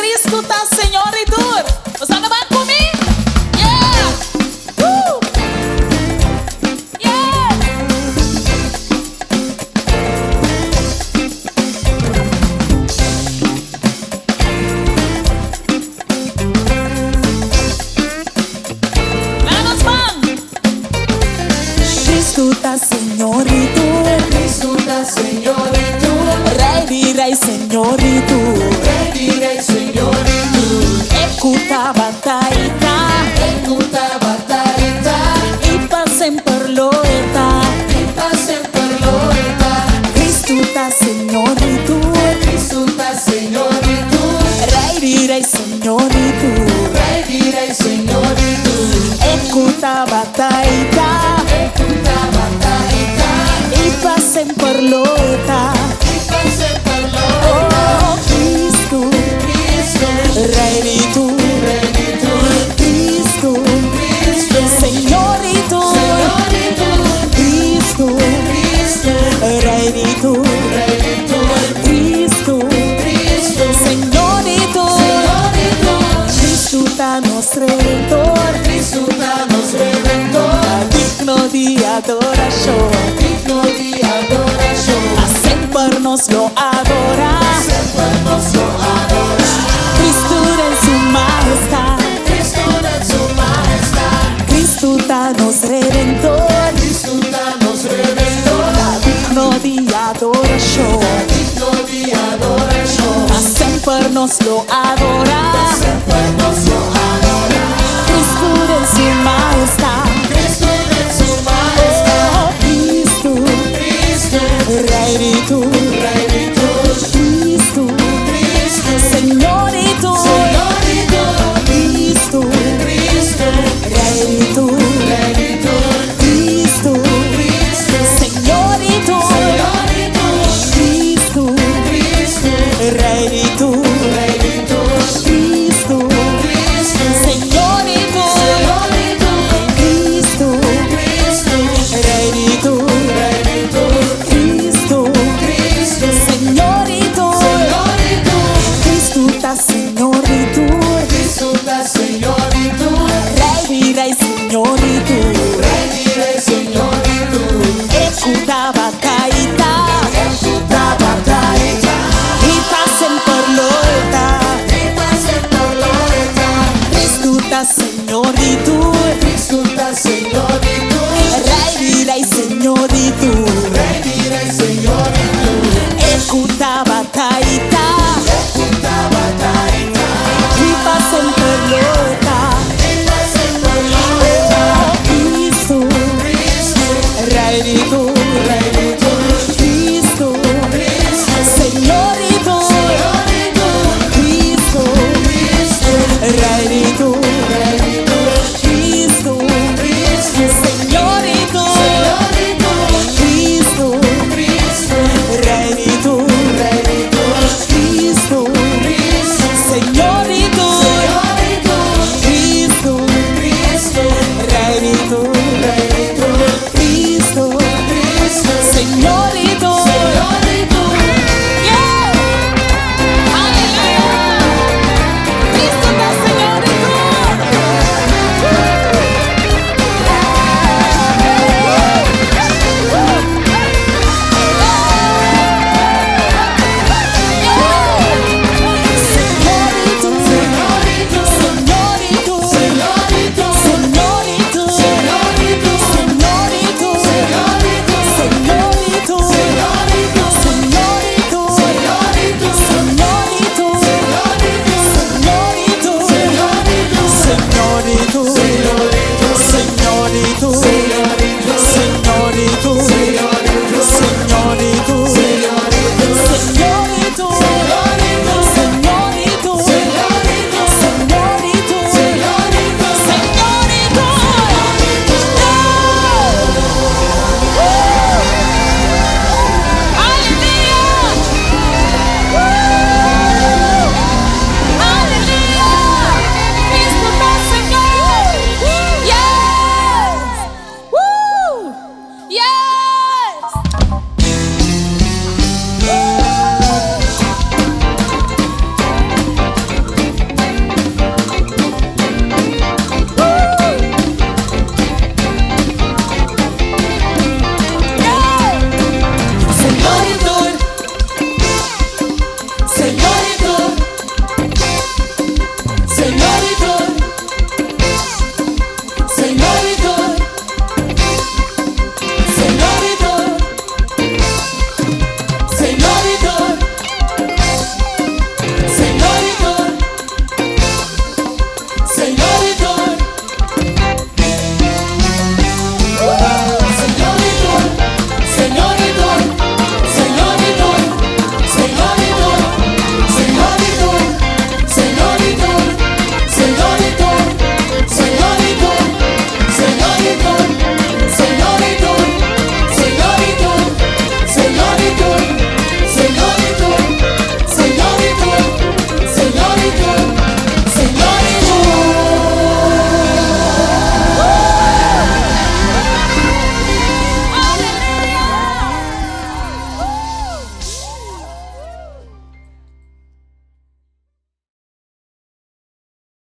Cristo tá Senhor e Dur. Você não vai comigo? Yeah! Yeah! Vamos, man! Cristo tá Senhor e Dur. Cristo tá Senhor e Tu, Rei di Rei, Senhor e Dur. Rei di Rei, Senhor e Tu. Escuta batalha Escuta batalha e passem por loita. e passem per loita. Cristo tá Senhor e Dur. Cristo tá Senhor e Tu, Rei di Rei, Senhor e Dur. Rei di Rei, Senhor e Tu. Escuta batalha Escuta batalha e passem por loita. e passem per loita. Oh, Cristo, Cristo, Rei di Dur. Rei di Tu, Cristo, Cristo, Senhor e Dur. Senhor e Tu, Cristo, Cristo, Rei di Dur. Rei di Tu, Cristo, Cristo, Senhor e Dur. Senhor e Tu. Cristo tá nosso Redentor, Cristo tá nos redentor, digno de adoração. digno di adorazione. A sempre nos lo adorar. Sempre nos lo adora. Cristo em sua majestade. Cristo nel suo maestà, Cristo tá nos Redentor, Cristo tá nos redentor, digno de adoração. digno di adorazione. A sempre nos lo adorar. Sempre nos lo adora. Cristo em sua majestade. Cristo nel suo maestà, Oh, Cristo, Cristo, Rei di Dur. Re di Tu, Cristo, Cristo, Senhor e Dur. Signore di Tu, Cristo, Cristo, Rei di Dur. Re di Tu, Cristo, Cristo, Senhor e Dur. Signore di Tu, Cristo, Cristo, Rei di Dur. Re di Tu, Cristo, Cristo, Senhor e Dur. Signore di Tu, Cristo, Cristo, Rei di Dur. Re di Tu, Cristo, Cristo, Senhor e Dur. Signore di Tu, Cristo tá Senhor e Dur. Cristo da Signore di Tu, Rei di Rei, Senhor e Dur. Re di Re, Signore di Tu. Escuta batalha Escuta battaglia, e passem por loita. e passa per loita. Cristo tá Senhor e Dur. Cristo da Signore di